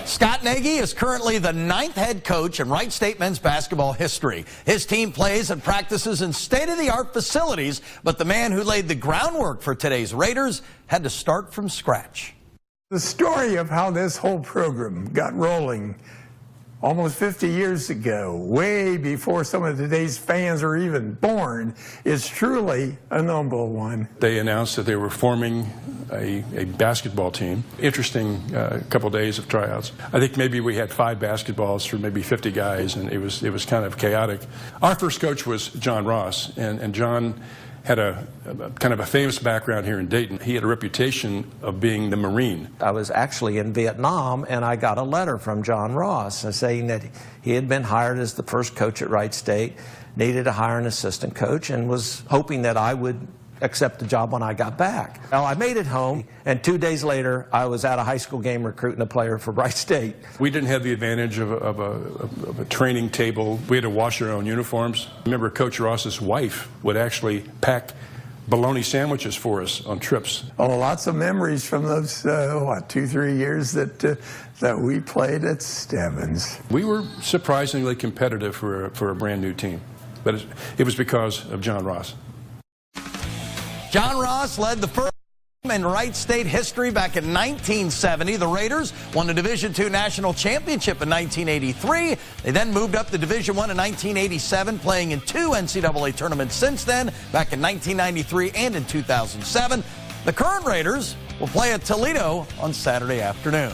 Scott Nagy is currently the 9th head coach in Wright State men's basketball history. His team plays and practices in state-of-the-art facilities, but the man who laid the groundwork for today's Raiders had to start from scratch. The story of how this whole program got rolling almost 50 years ago, way before some of today's fans are even born, is truly a noble one. They announced that they were forming a basketball team. Interesting couple days of tryouts. I think maybe we had 5 basketballs for maybe 50 guys, and it was kind of chaotic. Our first coach was John Ross, and John had a kind of a famous background here in Dayton. He had a reputation of being the Marine. I was actually in Vietnam, and I got a letter from John Ross saying that he had been hired as the first coach at Wright State, needed to hire an assistant coach, and was hoping that I would accept the job when I got back. Well, I made it home, and 2 days later, I was at a high school game recruiting a player for Wright State. We didn't have the advantage of a training table. We had to wash our own uniforms. I remember Coach Ross's wife would actually pack bologna sandwiches for us on trips. Oh, lots of memories from those, 2-3 years that we played at Stebbins. We were surprisingly competitive for a brand new team, but it was because of John Ross. John Ross led the first team in Wright State history back in 1970. The Raiders won the Division II National Championship in 1983. They then moved up to Division I in 1987, playing in 2 NCAA tournaments since then, back in 1993 and in 2007. The current Raiders will play at Toledo on Saturday afternoon.